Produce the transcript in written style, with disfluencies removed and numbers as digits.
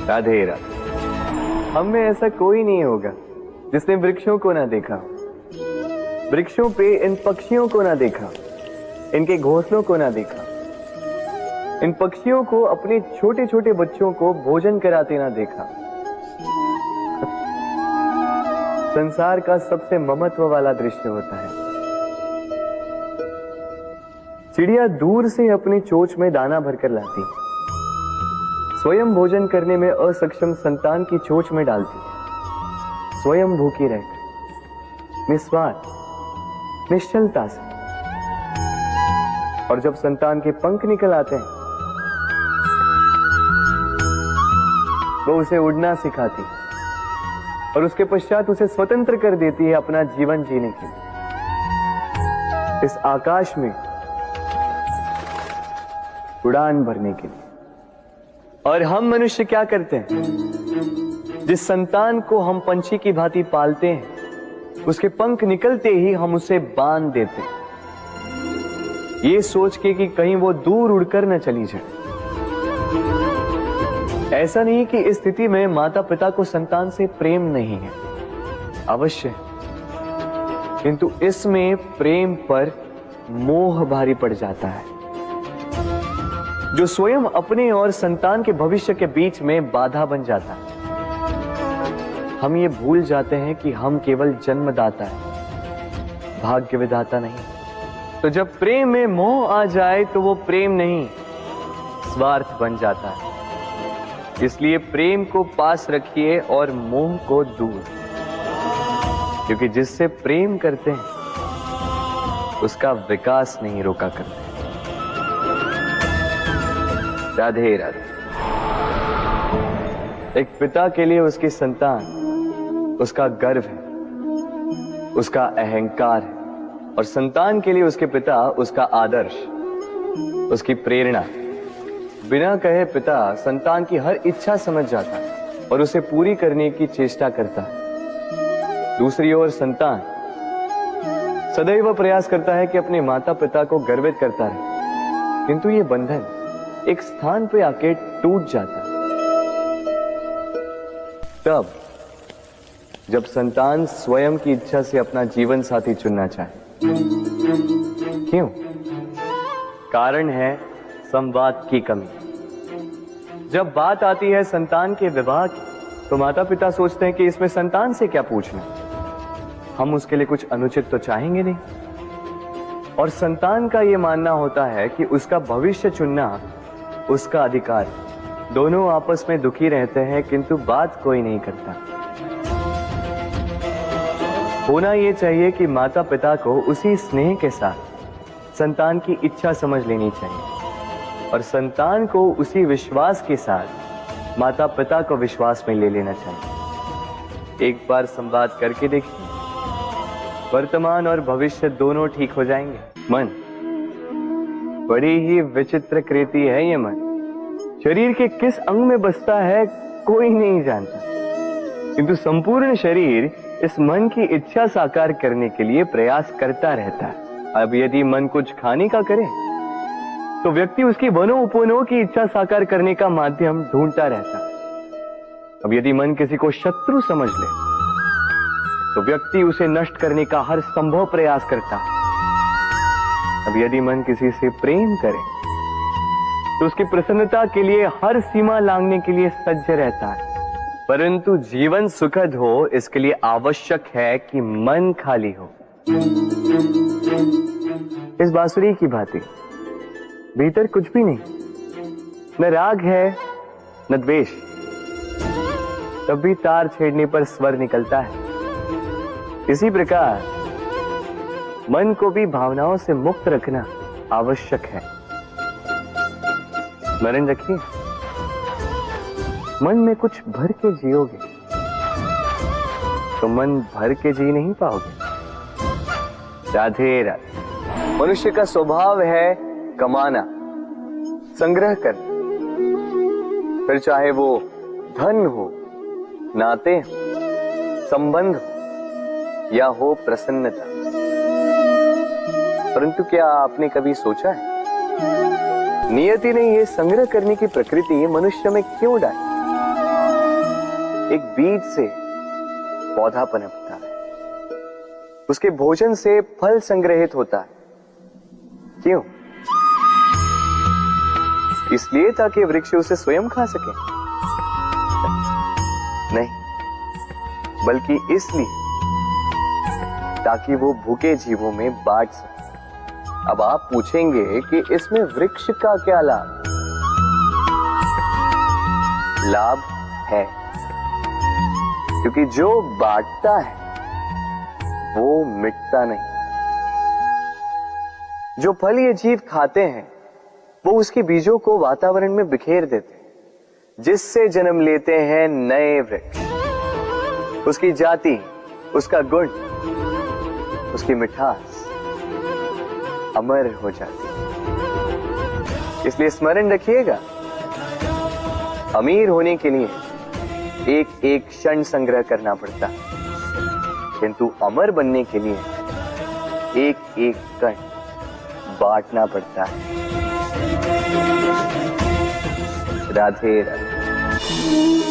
राधे राधे। हम में ऐसा कोई नहीं होगा जिसने वृक्षों को ना देखा, वृक्षों पे इन पक्षियों को ना देखा, इनके घोंसलों को ना देखा, इन पक्षियों को अपने छोटे छोटे बच्चों को भोजन कराते ना देखा। संसार का सबसे ममत्व वाला दृश्य होता है। चिड़िया दूर से अपनी चोंच में दाना भरकर लाती, स्वयं भोजन करने में असक्षम संतान की चोंच में डालती, स्वयं भूखी रहकर निस्वार्थ निश्चलता से। और जब संतान के पंख निकल आते हैं, वो उसे उड़ना सिखाती और उसके पश्चात उसे स्वतंत्र कर देती है अपना जीवन जीने के लिए। इस आकाश में उड़ान भरने के लिए। और हम मनुष्य क्या करते हैं? जिस संतान को हम पंछी की भांति पालते हैं, उसके पंख निकलते ही हम उसे बांध देते हैं, ये सोच के कि कहीं वो दूर उड़कर न चली जाए। ऐसा नहीं कि इस स्थिति में माता पिता को संतान से प्रेम नहीं है, अवश्य, किंतु इसमें प्रेम पर मोह भारी पड़ जाता है, जो स्वयं अपने और संतान के भविष्य के बीच में बाधा बन जाता है। हम ये भूल जाते हैं कि हम केवल जन्मदाता हैं, भाग्य विधाता नहीं। तो जब प्रेम में मोह आ जाए तो वो प्रेम नहीं, स्वार्थ बन जाता है। इसलिए प्रेम को पास रखिए और मोह को दूर, क्योंकि जिससे प्रेम करते हैं उसका विकास नहीं रोका करते। राधे राधे। एक पिता के लिए उसकी संतान उसका गर्व है, उसका अहंकार है, और संतान के लिए उसके पिता उसका आदर्श, उसकी प्रेरणा। बिना कहे पिता संतान की हर इच्छा समझ जाता है और उसे पूरी करने की चेष्टा करता है। दूसरी ओर संतान सदैव प्रयास करता है कि अपने माता पिता को गर्वित करता रहे, किंतु ये बंधन एक स्थान पे आके टूट जाता है। तब जब संतान स्वयं की इच्छा से अपना जीवन साथी चुनना चाहे। क्यों? कारण है संवाद की कमी। जब बात आती है संतान के विवाह की, तो माता पिता सोचते हैं कि इसमें संतान से क्या पूछना, हम उसके लिए कुछ अनुचित तो चाहेंगे नहीं। और संतान का यह मानना होता है कि उसका भविष्य चुनना उसका अधिकार है। दोनों आपस में दुखी रहते हैं, किंतु बात कोई नहीं करता। होना यह चाहिए कि माता पिता को उसी स्नेह के साथ संतान की इच्छा समझ लेनी चाहिए, और संतान को उसी विश्वास के साथ माता पिता को विश्वास में ले लेना चाहिए। एक बार संवाद करके देखिए, वर्तमान और भविष्य दोनों ठीक हो जाएंगे। मन बड़ी ही विचित्र कृति है ये मन। शरीर के किस अंग में बसता है कोई नहीं जानता, किंतु संपूर्ण शरीर इस मन की इच्छा साकार करने के लिए प्रयास करता रहता है। अब यदि मन कुछ खाने का करे तो व्यक्ति उसकी वनों उपवनों की इच्छा साकार करने का माध्यम ढूंढता रहता है। अब यदि मन किसी को शत्रु समझ ले तो व्यक्ति उसे नष्ट करने का हर संभव प्रयास करता है। अब यदि मन किसी से प्रेम करे तो उसकी प्रसन्नता के लिए हर सीमा लांघने के लिए सज्ज रहता है। परंतु जीवन सुखद हो, इसके लिए आवश्यक है कि मन खाली हो। इस बांसुरी की भांति भीतर कुछ भी नहीं, न राग है न द्वेष, तब भी तार छेड़ने पर स्वर निकलता है। इसी प्रकार मन को भी भावनाओं से मुक्त रखना आवश्यक है। स्मरण रखिए, मन में कुछ भर के जियोगे तो मन भर के जी नहीं पाओगे। राधे राधे। मनुष्य का स्वभाव है कमाना, संग्रह करना, फिर चाहे वो धन हो, नाते हो, संबंध हो या हो प्रसन्नता। परंतु क्या आपने कभी सोचा है नियति ने यह संग्रह करने की प्रकृति मनुष्य में क्यों डाली? एक बीज से पौधा पनपता है, उसके भोजन से फल संग्रहित होता है। क्यों? इसलिए ताकि वृक्ष उसे स्वयं खा सके? नहीं, बल्कि इसलिए ताकि वो भूखे जीवों में बांट सके। अब आप पूछेंगे कि इसमें वृक्ष का क्या लाभ? लाभ है, क्योंकि जो बांटता है वो मिटता नहीं। जो फल ये जीव खाते हैं वो उसके बीजों को वातावरण में बिखेर देते हैं, जिससे जन्म लेते हैं नए वृक्ष। उसकी जाति, उसका गुण, उसकी मिठास अमर हो जाती है। इसलिए स्मरण रखिएगा, अमीर होने के लिए एक एक क्षण संग्रह करना पड़ता है, किंतु अमर बनने के लिए एक एक कण बांटना पड़ता है। राधे राधे।